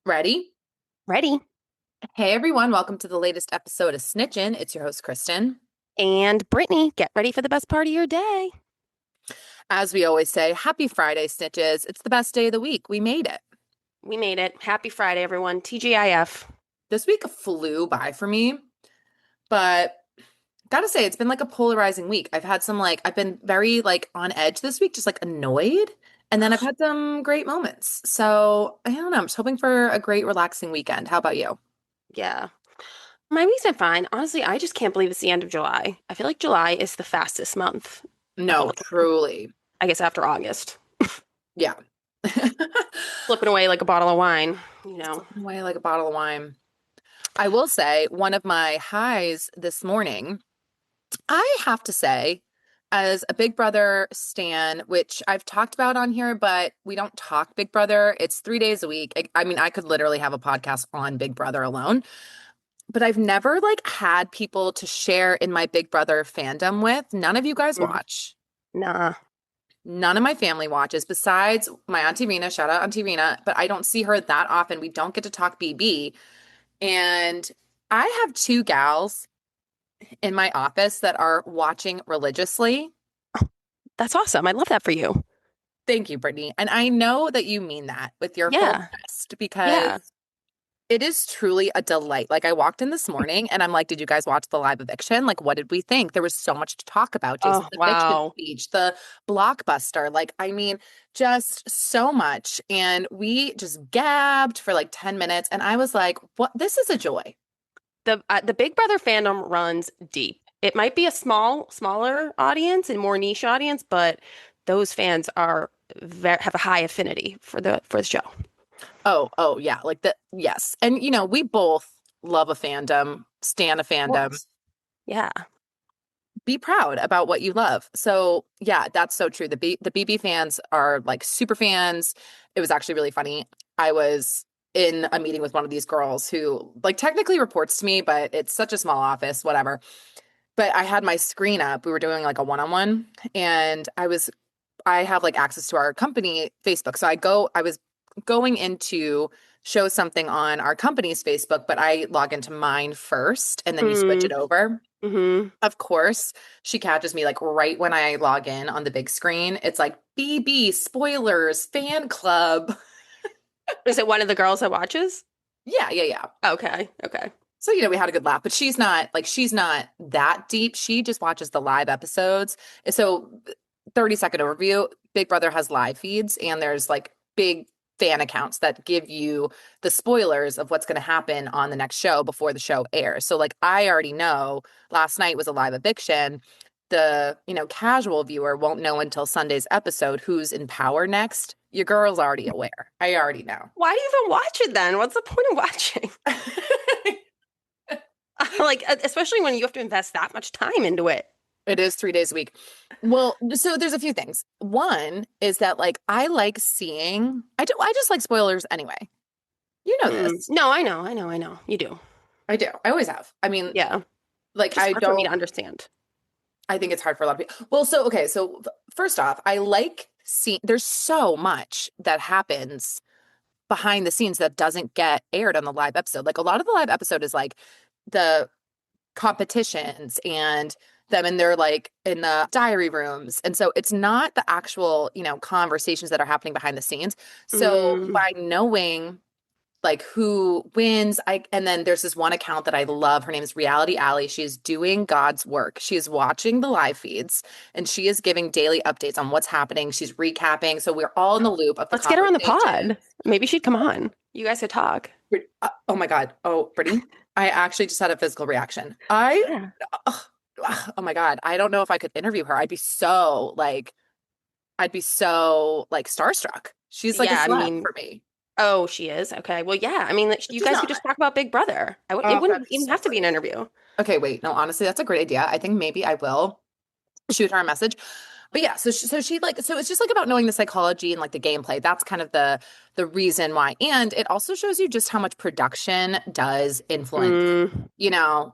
Ready? Ready. Hey everyone, welcome to the latest episode of Snitchin'. It's your host, Kristen. And Brittany, get ready for the best part of your day. As we always say, happy Friday, Snitches. It's the best day of the week. We made it. We made it. Happy Friday, everyone. TGIF. This week flew by for me, but gotta say, it's been like a polarizing week. I've been very like on edge this week, just like annoyed. And then I've had some great moments. So I don't know. I'm just hoping for a great, relaxing weekend. How about you? Yeah. My week's been fine. Honestly, I just can't believe it's the end of July. I feel like July is the fastest month of all No, time. truly. I guess after August. Yeah. Flipping away like a bottle of wine, you know. Slipping away like a bottle of wine. I will say one of my highs this morning, I have to say, as a Big Brother stan, which I've talked about on here, but we don't talk Big Brother. It's 3 days a week. I mean, I could literally have a podcast on Big Brother alone, but I've never like had people to share in my Big Brother fandom with. None of you guys Mm. watch. Nah. None of my family watches besides my Auntie Rena. Shout out Auntie Rena, but I don't see her that often. We don't get to talk BB. And I have two gals in my office that are watching religiously. That's awesome. I love that for you. Thank you, Brittany. And I know that you mean that with your whole Yeah. chest because Yeah. it is truly a delight. Like I walked in this morning and I'm like, did you guys watch the live eviction? Like, what did we think? There was so much to talk about. Jason's Oh, eviction wow. speech, the blockbuster. Like, I mean, just so much. And we just gabbed for like 10 minutes. And I was like, what? This is a joy. The Big Brother fandom runs deep. It might be a smaller audience and more niche audience, but those fans have a high affinity for the show. Oh, yeah. Like the, yes. And, we both love a fandom, stan a Of fandom. course. Yeah. Be proud about what you love. So yeah, that's so true. The BB fans are like super fans. It was actually really funny. I was in a meeting with one of these girls who like technically reports to me, but it's such a small office, whatever. But I had my screen up. We were doing like a one-on-one and I have like access to our company Facebook. So I was going into show something on our company's Facebook, but I log into mine first and then you switch it Mm, over. hmm Of course, she catches me like right when I log in on the big screen. It's like BB spoilers fan club. Is it one of the girls that watches? Yeah, yeah, yeah. Okay. Okay. So, we had a good laugh, but she's not that deep. She just watches the live episodes. And so 30-second overview, Big Brother has live feeds and there's like big fan accounts that give you the spoilers of what's going to happen on the next show before the show airs. So like I already know last night was a live eviction. The, casual viewer won't know until Sunday's episode who's in power next. Your girl's already aware. I already know. Why do you even watch it then? What's the point of watching? Like, especially when you have to invest that much time into it. It is 3 days a week. Well, so there's a few things. One is that like I like seeing I just like spoilers anyway. You know this. No, I know. You do. I do. I always have. I mean, Yeah. like Just I hard for me to don't understand. I think it's hard for a lot of people. Well, so okay, so first off, I like seeing there's so much that happens behind the scenes that doesn't get aired on the live episode. Like a lot of the live episode is like the competitions and them in their like in the diary rooms. And so it's not the actual, conversations that are happening behind the scenes. So Mm. by knowing like who wins, and then there's this one account that I love. Her name is Reality Alley. She is doing God's work. She is watching the live feeds and she is giving daily updates on what's happening. She's recapping. So we're all in the loop of the Let's get her on the conversation. pod. Maybe she'd come on. You guys could talk. Oh my God. Oh, Brittany, I actually just had a physical reaction. I Yeah. oh, oh my God, I don't know if I could interview her. I'd be so like starstruck. She's like a Yeah, I celeb mean, for me. oh, she is. Okay. Well, yeah. I mean, like, you She's guys could not. just talk about Big Brother. It Oh, that'd wouldn't be even so have to be an great. interview. Okay, wait. No, honestly, that's a great idea. I think maybe I will shoot her a message. But yeah, so it's just like about knowing the psychology and like the gameplay. That's kind of the reason why. And it also shows you just how much production does influence, Mm,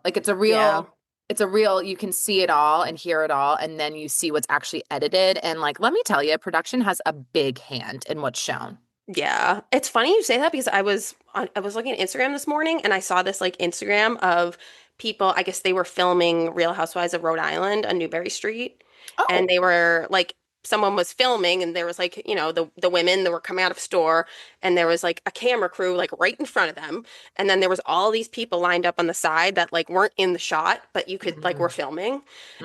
like yeah. it's a real, you can see it all and hear it all, and then you see what's actually edited. And like, let me tell you, production has a big hand in what's shown. Yeah. It's funny you say that because I was looking at Instagram this morning and I saw this like Instagram of people, I guess they were filming Real Housewives of Rhode Island on Newberry Street. And Oh. they were like someone was filming and there was like, the women that were coming out of store and there was like a camera crew like right in front of them. And then there was all these people lined up on the side that like weren't in the shot, but you could like were Hmm. filming.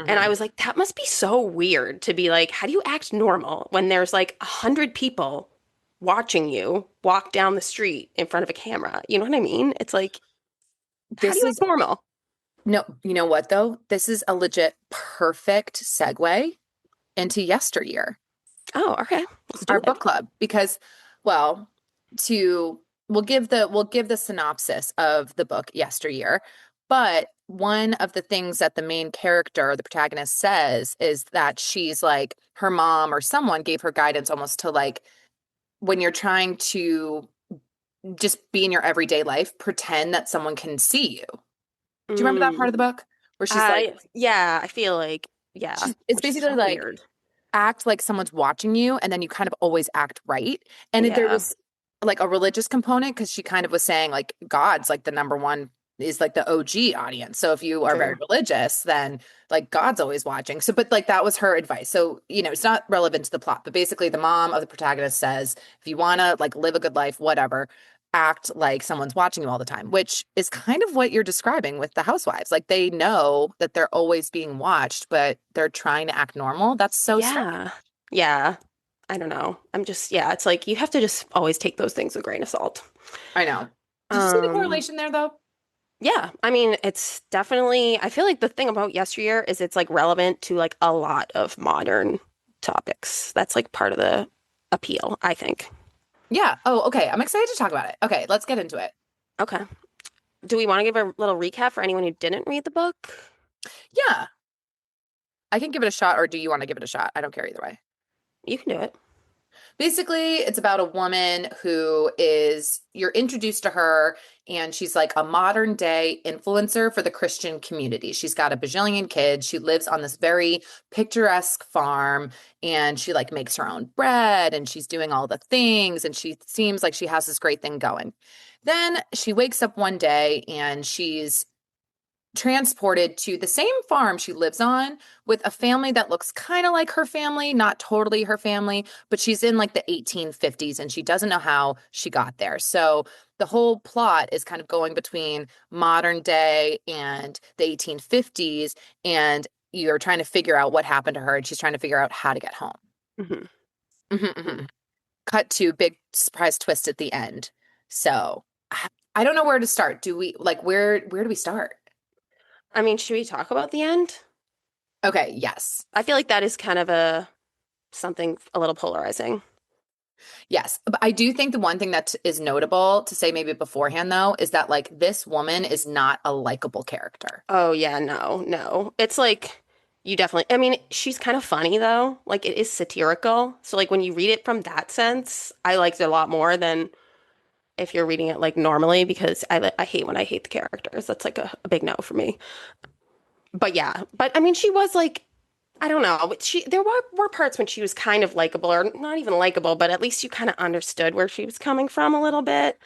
And I Hmm. was like, that must be so weird to be like, how do you act normal when there's like 100 people watching you walk down the street in front of a camera? You know what I mean? It's like, how do This you is act normal? no, you know what though? This is a legit perfect segue into Yesteryear, Oh, okay. Let's do our it. book club, because, well, to we'll give the synopsis of the book Yesteryear, but one of the things that the main character, the protagonist, says is that she's like her mom or someone gave her guidance almost to like when you're trying to just be in your everyday life, pretend that someone can see you. Do you remember that part Mm. of the book where she's like, Yeah, I feel like, yeah, it's which is basically so like weird. act like someone's watching you and then you kind of always act right. And there Yeah, was like a religious component because she kind of was saying like God's like the number one is like the OG audience. So if you are very true. religious, then like God's always watching. So, but like that was her advice. So, it's not relevant to the plot, but basically the mom of the protagonist says, if you want to like live a good life, whatever, act like someone's watching you all the time, which is kind of what you're describing with the housewives. Like they know that they're always being watched, but they're trying to act normal. That's so strange. Yeah. Yeah. I don't know. Yeah, it's like you have to just always take those things with a grain of salt. I know. Did you see the Um, correlation there though? yeah, I mean, it's definitely, I feel like the thing about Yesteryear is it's like relevant to like a lot of modern topics. That's like part of the appeal, I think. Yeah. Oh, okay. I'm excited to talk about it. Okay, let's get into it. Okay. Do we want to give a little recap for anyone who didn't read the book? Yeah, I can give it a shot, or do you want to give it a shot? I don't care either way. You can do it. Basically, it's about a woman who you're introduced to her, and she's like a modern day influencer for the Christian community. She's got a bajillion kids. She lives on this very picturesque farm, and she like makes her own bread, and she's doing all the things, and she seems like she has this great thing going. Then she wakes up one day and she's transported to the same farm she lives on with a family that looks kind of like her family, not totally her family, but she's in like the 1850s and she doesn't know how she got there. So the whole plot is kind of going between modern day and the 1850s, and you're trying to figure out what happened to her and she's trying to figure out how to get home. Hmm. Mhm, mhm. Cut to big surprise twist at the end. So I don't know where to start. Do we like where do we start? I mean, should we talk about the end? Okay, yes. I feel like that is kind of a something a little polarizing. Yes. But I do think the one thing that is notable to say maybe beforehand though is that like this woman is not a likable character. Oh yeah, no, no. It's like you definitely, I mean, she's kind of funny though. Like it is satirical. So like when you read it from that sense, I liked it a lot more than if you're reading it like normally because I hate when I hate the characters. That's like a big no for me. But yeah, but I mean, she was like, I don't know. There were parts when she was kind of likable or not even likable, but at least you kind of understood where she was coming from a little bit.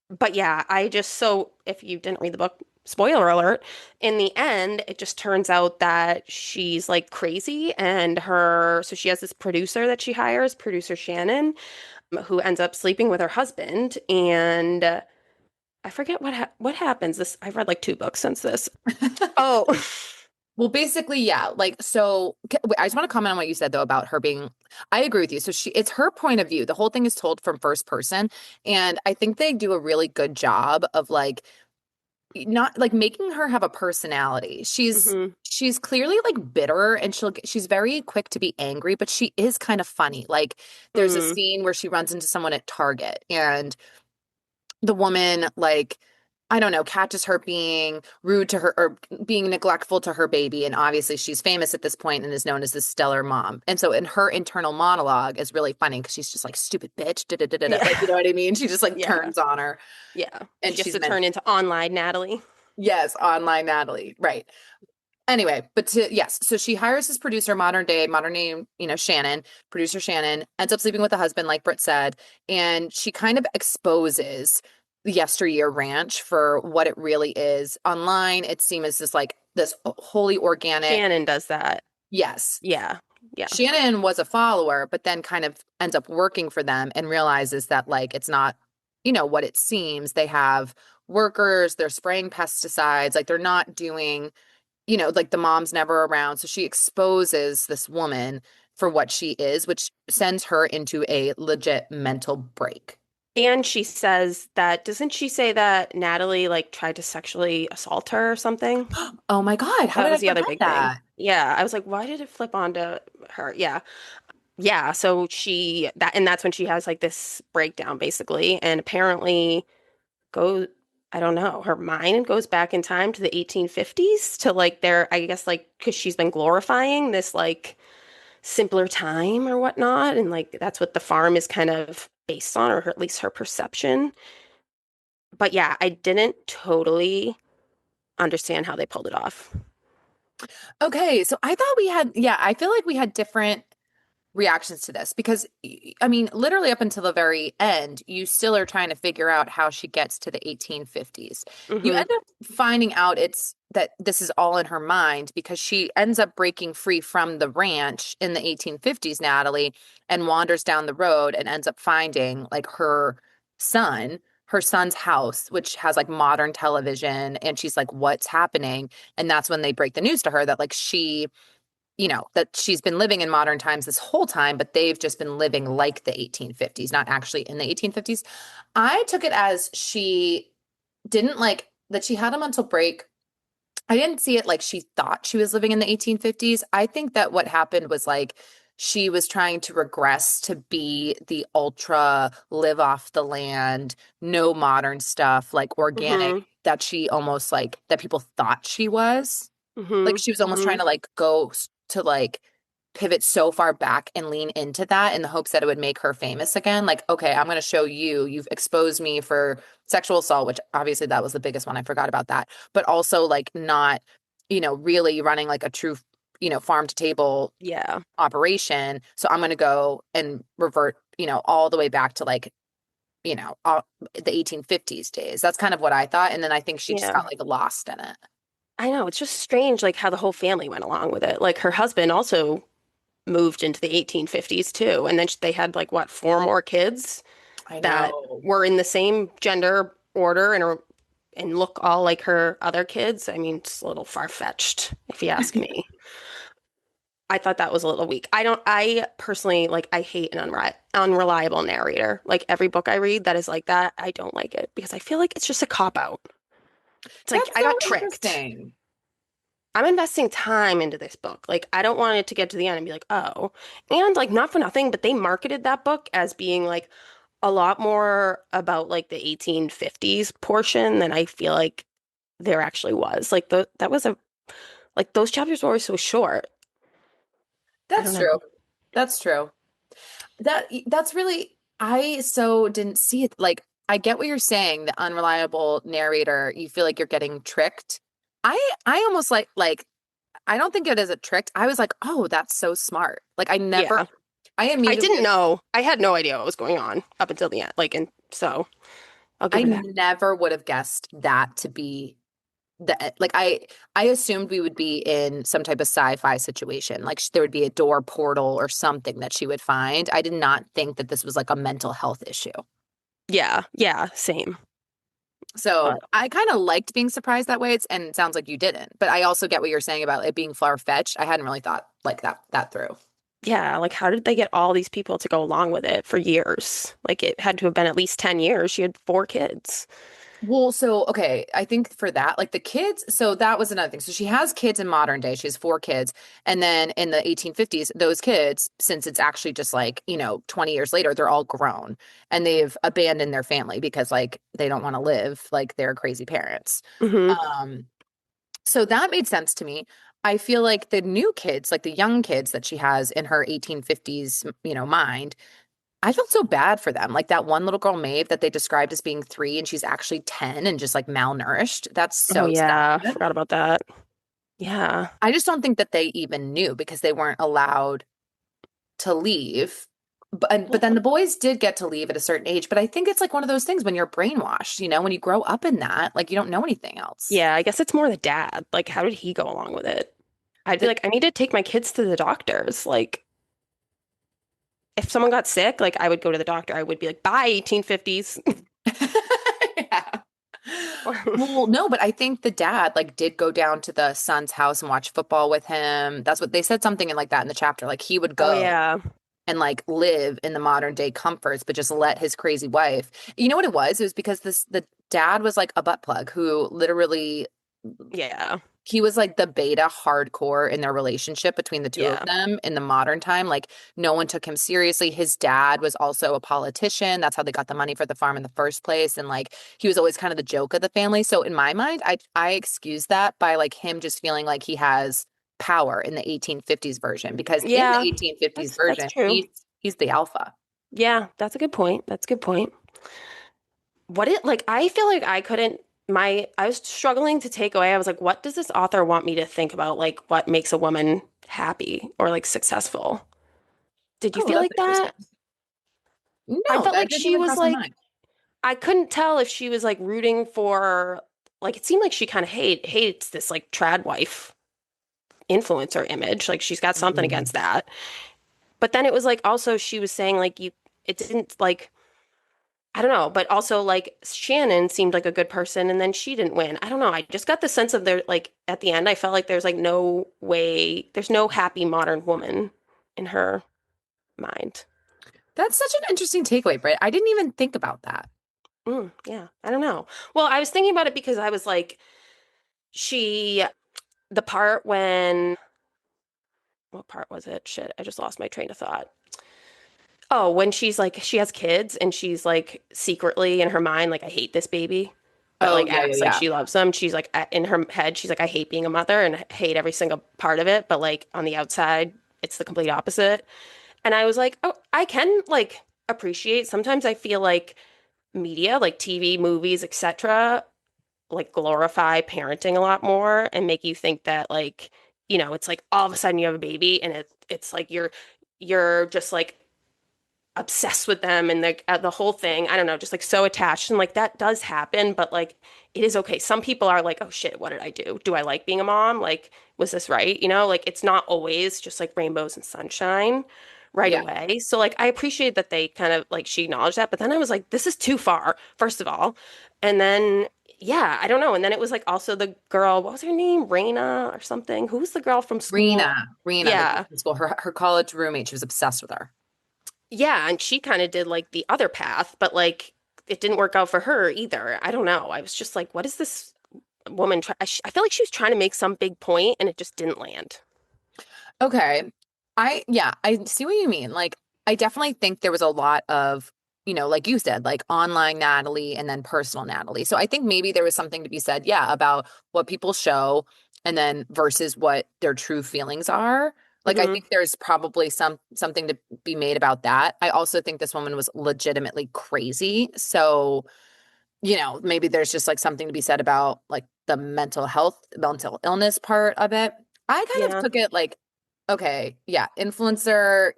But yeah, so if you didn't read the book, spoiler alert, in the end, it just turns out that she's like crazy and so she has this producer that she hires, producer Shannon, who ends up sleeping with her husband and I forget what happens. I've read like two books since this. Oh, Well, basically, yeah. Like, so wait, I just want to comment on what you said though about her being, I agree with you. So it's her point of view. The whole thing is told from first person. And I think they do a really good job of like not like making her have a personality. hmm. She's clearly like bitter and she's very quick to be angry, but she is kind of funny. Like there's a Mm, scene where she runs into someone at Target and the woman like I don't know, catches her being rude to her or being neglectful to her baby. And obviously she's famous at this point and is known as the stellar mom. And so in her internal monologue is really funny because she's just like stupid bitch, da, da, da, da, da. yeah, Like, you know what I mean? She just like yeah, turns on her yeah. and She has she's to meant, turn into online Natalie. yes, online Natalie. Right. Anyway, yes, so she hires this producer, modern name, Shannon, producer Shannon, ends up sleeping with the husband, like Britt said, and she kind of exposes the Yesteryear Ranch for what it really is. Online, it seems as this wholly organic. Shannon does that. Yes, Yeah. Yeah. Shannon was a follower, but then kind of ends up working for them and realizes that it's not, what it seems. They have workers, they're spraying pesticides, like they're not doing, like the mom's never around. So she exposes this woman for what she is, which sends her into a legit mental break. And she says that, doesn't she say that Natalie like tried to sexually assault her or something? Oh my God, how That did I was the other forget big thing. that? Yeah, I was like, why did it flip onto her? Yeah. Yeah, so that's when she has like this breakdown basically, and apparently goes, I don't know, her mind goes back in time to the 1850s to like their, I guess like because she's been glorifying this like simpler time or whatnot, and like that's what the farm is kind of based on, or at least her perception. But yeah, I didn't totally understand how they pulled it off. Okay, so I feel like we had different reactions to this because I mean, literally up until the very end, you still are trying to figure out how she gets to the 1850s. You Hmm. end up finding out it's that this is all in her mind because she ends up breaking free from the ranch in the 1850s, Natalie, and wanders down the road and ends up finding like her son's house, which has like modern television, and she's like, what's happening? And that's when they break the news to her that that she's been living in modern times this whole time, but they've just been living like the 1850s, not actually in the 1850s. I took it as she didn't like that she had a mental break. I didn't see it like she thought she was living in the 1850s. I think that what happened was like she was trying to regress to be the ultra live off the land, no modern stuff, like organic Hmm. that she almost like that people thought she was. Like Hmm. she was almost Hmm. trying to like to like pivot so far back and lean into that in the hopes that it would make her famous again. Like, okay, I'm going to show you've exposed me for sexual assault, which obviously that was the biggest one. I forgot about that. But also like not, really running like a true, farm to table Yeah. operation. So I'm going to go and revert, all the way back to like, the 1850s days. That's kind of what I thought. And then I think she just Yeah. got like lost in it. I know, it's just strange like how the whole family went along with it. Like her husband also moved into the 1850s too, and then they had like what, four more kids I that know. were in the same gender order and look all like her other kids. I mean, it's a little far-fetched if you ask me. I thought that was a little weak. I personally like I hate an unreliable narrator. Like every book I read that is like that, I don't like it because I feel like it's just a cop out. It's like That's I so got tricked. interesting. I'm investing time into this book. Like, I don't want it to get to the end and be like, oh. And like, not for nothing, but they marketed that book as being like a lot more about like the 1850s portion than I feel like there actually was. Like, that was like those chapters were always so short. I don't That's true. know. That's true. That's really I so didn't see it. Like I get what you're saying, the unreliable narrator, you feel like you're getting tricked. I almost like I don't think it is a tricked. I was like, "Oh, that's so smart." Like Yeah. I I immediately didn't know. I had no idea what was going on up until the end. Like, and so I'll give I her that. never would have guessed that to be like I assumed we would be in some type of sci-fi situation. Like there would be a door portal or something that she would find. I did not think that this was like a mental health issue. Yeah. Yeah. Same. So But I kind of liked being surprised that way. And it sounds like you didn't. But I also get what you're saying about it being far-fetched. I hadn't really thought like that through. yeah, like how did they get all these people to go along with it for years? Like it had to have been at least 10 years. She had four kids. Well, so okay, I think for that, like the kids, so that was another thing. So she has kids in modern day. She has four kids. And then in the 1850s, those kids, since it's actually just like, 20 years later, they're all grown and they've abandoned their family because like they don't want to live like their crazy parents. Hmm. Um, so that made sense to me. I feel like the new kids, like the young kids that she has in her 1850s, mind, I felt so bad for them. Like that one little girl, Maeve, that they described as being 3 and she's actually 10 and just like malnourished. That's Oh so yeah, sad. forgot about that. Yeah. I just don't think that they even knew because they weren't allowed to leave. But then the boys did get to leave at a certain age. But I think it's like one of those things when you're brainwashed, when you grow up in that, like you don't know anything else. Yeah, I guess it's more the dad. Like, how did he go along with it? I'd be The like, I need to take my kids to the doctors. Like, if someone got sick, like, I would go to the doctor. I would be like, bye, 1850s. Yeah. Well, no, but I think the dad like did go down to the son's house and watch football with him. That's what they said something in like that in the chapter. Like he would Oh, go yeah. and like live in the modern day comforts, but just let his crazy wife. You know what it was? It was because the dad was like a butt plug who literally Yeah. he was like the beta hardcore in their relationship between the two of Yeah. them in the modern time. Like no one took him seriously. His dad was also a politician. That's how they got the money for the farm in the first place. And like he was always kind of the joke of the family. So in my mind, I excuse that by like him just feeling like he has power in the 1850s version because in the Yeah. 1850s That's version, true. he's the alpha. Yeah, that's a good point. That's a good point. What it like I feel like I couldn't I was struggling to take away. I was like, what does this author want me to think about like what makes a woman happy or like successful? Did you Oh, feel that's like interesting. that? I No, felt that like didn't she even was cross my like mind. I couldn't tell if she was like rooting for like it seemed like she kind of hates this like trad wife influencer image. Like she's got something Mm. against that. But then it was like also she was saying like you it didn't like I don't know, but also like Shannon seemed like a good person and then she didn't win. I don't know. I just got the sense of there like at the end I felt like there's like no way there's no happy modern woman in her mind. That's such an interesting takeaway, Britt. I didn't even think about that. Yeah, I don't know. Well, I was thinking about it because I was like she the part when what part was it? Shit, I just lost my train of thought. Oh, when she's like she has kids and she's like secretly in her mind like I hate this baby, but Oh, like yeah, yeah, acts like yeah. she loves them. She's like in her head she's like I hate being a mother and hate every single part of it, but like on the outside it's the complete opposite. And I was like, "Oh, I can like appreciate sometimes I feel like media, like TV, movies, etc., like glorify parenting a lot more and make you think that like, it's like all of a sudden you have a baby and it's like you're just like obsessed with them and the whole thing. I don't know, just like so attached and like that does happen, but like it is okay. Some people are like, oh shit, what did I do? Do I like being a mom? Like, was this right? Like it's not always just like rainbows and sunshine right Yeah. away. So like I appreciate that they kind of like she acknowledged that, but then I was like, this is too far, first of all. And then yeah, I don't know. And then it was like also the girl, what was her name? Raina or something. Who was the girl from school? Rena, the girl Yeah. from school, her college roommate, she was obsessed with her. Yeah, and she kind of did like the other path, but like it didn't work out for her either. I don't know. I was just like, what is this woman try? I feel like she was trying to make some big point and it just didn't land. Okay. Yeah, I see what you mean. Like, I definitely think there was a lot of, like you said, like online Natalie and then personal Natalie. So I think maybe there was something to be said, yeah, about what people show and then versus what their true feelings are. Like, I Hmm. think there's probably something to be made about that. I also think this woman was legitimately crazy. So, maybe there's just like something to be said about like the mental illness part of it. I kind of Yeah. took it like, okay, yeah, influencer,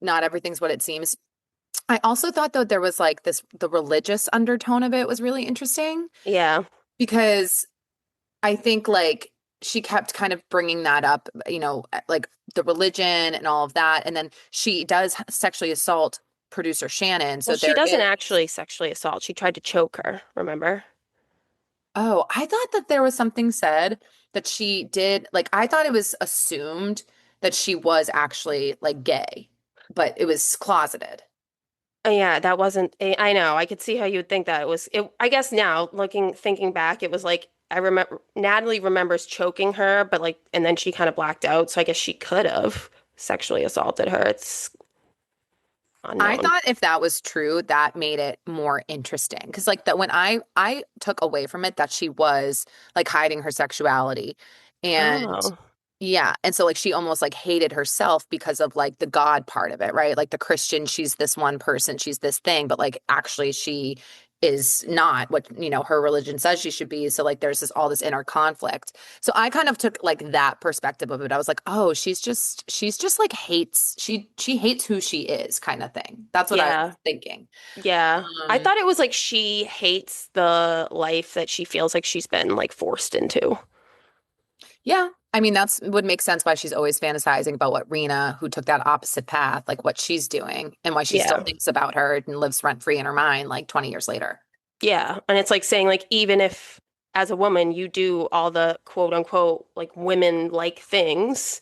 not everything's what it seems. I also thought though there was like the religious undertone of it was really interesting Yeah. because I think like she kept kind of bringing that up, like the religion and all of that. And then she does sexually assault producer Shannon. Well, So she there doesn't is. actually sexually assault. She tried to choke her, remember? Oh, I thought that there was something said that she did. Like, I thought it was assumed that she was actually like gay, but it was closeted. Yeah, that wasn't I know. I could see how you would think that I guess now thinking back, it was like I remember Natalie remembers choking her, but like and then she kind of blacked out, so I guess she could have sexually assaulted her. It's I unknown. thought if that was true, that made it more interesting because like that when I took away from it that she was like hiding her sexuality and Oh. yeah, and so like she almost like hated herself because of like the God part of it, right? Like the Christian, she's this one person, she's this thing, but like actually she is not what, her religion says she should be. So like there's this inner conflict. So I kind of took like that perspective of it. I was like, oh, she's just like she hates who she is kind of thing. That's what I was Yeah. thinking. Yeah. I Um, thought it was like she hates the life that she feels like she's been like forced into. yeah. I mean, that's would make sense why she's always fantasizing about what Rena, who took that opposite path, like what she's doing and why she still Yeah. thinks about her and lives rent free in her mind like 20 years later. Yeah. And it's like saying like even if as a woman you do all the quote unquote like women like things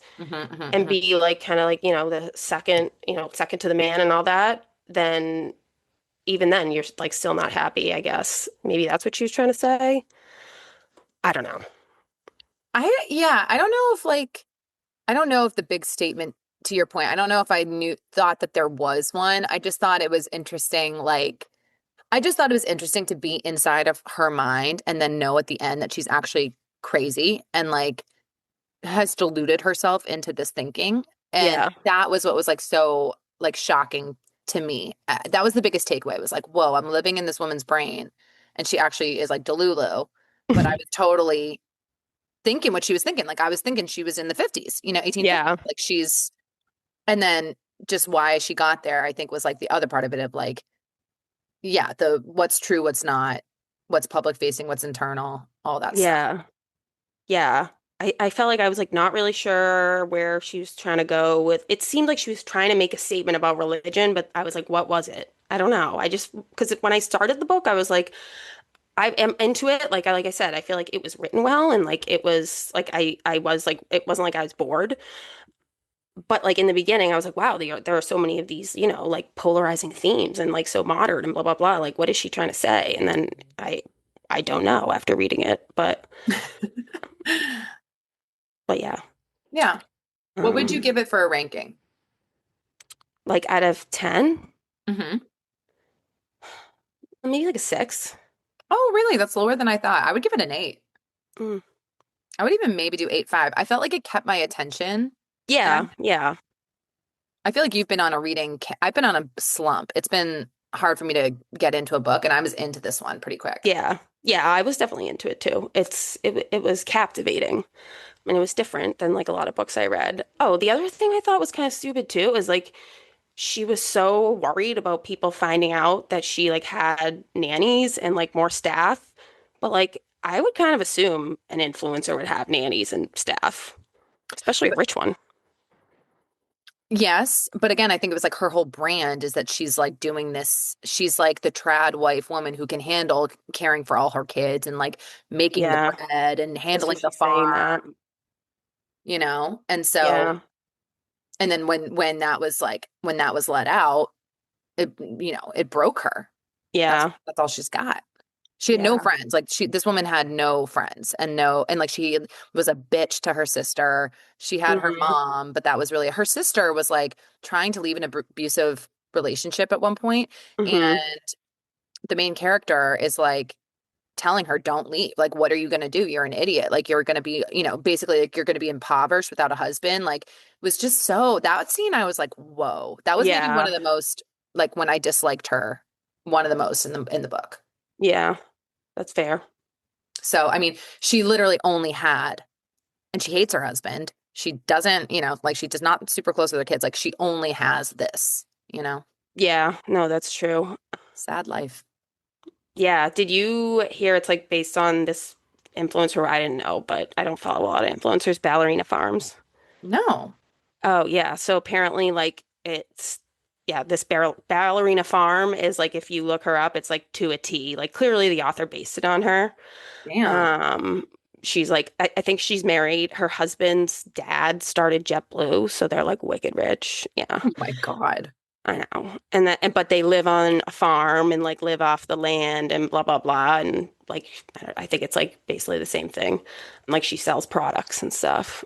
and Hmm. be like kind of like, the second, second to the man and all that, then even then you're like still not happy, I guess. Maybe that's what she was trying to say. I don't know. Yeah, I don't know if the big statement to your point, I don't know if I thought that there was one. I just thought it was interesting. I just thought it was interesting to be inside of her mind and then know at the end that she's actually crazy and like has deluded herself into this thinking. And Yeah. that was what was like so like shocking to me. That was the biggest takeaway. It was like, whoa, I'm living in this woman's brain and she actually is like Delulu. But I was totally thinking what she was thinking. Like I was thinking she was in the 50s, 1850. Yeah. Like and then just why she got there, I think was like the other part of it of like, yeah, the what's true, what's not, what's public facing, what's internal, all that stuff. Yeah. Yeah. I felt like I was like not really sure where she was trying to go with it. Seemed like she was trying to make a statement about religion, but I was like, what was it? I don't know. I just because when I started the book, I was like, I am into it. Like I said, I feel like it was written well and like it was like I was like it wasn't like I was bored. But like in the beginning, I was like, wow, there are so many of these, like polarizing themes and like so modern and blah blah blah. Like, what is she trying to say? And then I don't know after reading it, but yeah, Yeah. What would you um, give it for a ranking? like out of 10, Hmm. maybe like a 6. Oh, really? That's lower than I thought. I would give it an 8. Mm. I would even maybe do 8.5. I felt like it kept my attention. And Yeah, yeah, I feel like you've been on a I've been on a slump. It's been hard for me to get into a book, and I was into this one pretty quick. yeah, yeah. I was definitely into it too. It was captivating. And it was different than like a lot of books I read. Oh, the other thing I thought was kind of stupid too is like she was so worried about people finding out that she like had nannies and like more staff. But like I would kind of assume an influencer would have nannies and staff, especially a rich one. Yes, but again, I think it was like her whole brand is that she's like doing this. She's like the trad wife woman who can handle caring for all her kids and like making the Yeah, bread and I see handling the she's saying that. farm, And so, Yeah, and then when that was let out, it broke her. That's yeah, that's all she's got. She had no yeah. friends. Like this woman had no friends and like she was a bitch to her sister. She had her Hmm. mom, but that was really her sister was like trying to leave an abusive relationship at one point, and Hmm. the main character is like telling her, "Don't leave. Like, what are you gonna do? You're an idiot. Like, you're gonna be, basically like you're gonna be impoverished without a husband." Like, it was just so that scene. I was like, "Whoa!" That was maybe one Yeah, of the most like when I disliked her, one of the most in the book. yeah, that's fair. So, I mean, she literally only had, and she hates her husband. She doesn't, like she does not super close with her kids. Like she only has this. Yeah, no, that's true. Sad life. Yeah. Did you hear it's like based on this influencer? I didn't know, but I don't follow a lot of influencers, Ballerina Farms. No. Oh, yeah. So apparently, like, yeah, this ballerina farm is like, if you look her up, it's like to a T. Like, clearly the author based it on her. Damn. Um, she's like, I think she's married. Her husband's dad started JetBlue, so they're like wicked rich. Yeah. Oh my God. I know. But they live on a farm and like live off the land and blah blah blah and like I think it's like basically the same thing. And like she sells products and stuff.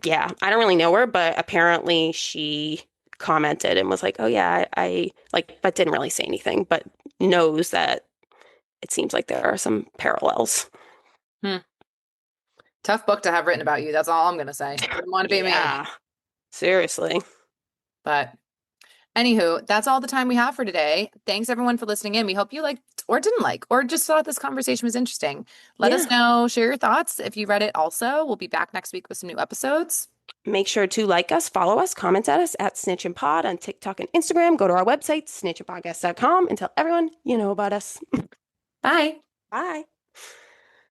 Yeah, I don't really know her, but apparently she commented and was like, "Oh yeah, I like," but didn't really say anything, but knows that it seems like there are some parallels. Hmm. Tough book to have written about you. That's all I'm gonna say. Wouldn't want to be me. Yeah, seriously. But Anywho, that's all the time we have for today. Thanks everyone for listening in. We hope you liked or didn't like or just thought this conversation was interesting. Let us Yeah. know, share your thoughts if you read it also. We'll be back next week with some new episodes. Make sure to like us, follow us, comment at us at Snitch and Pod on TikTok and Instagram. Go to our website, snitchandpodcast.com, and tell everyone you know about us. Bye. Bye.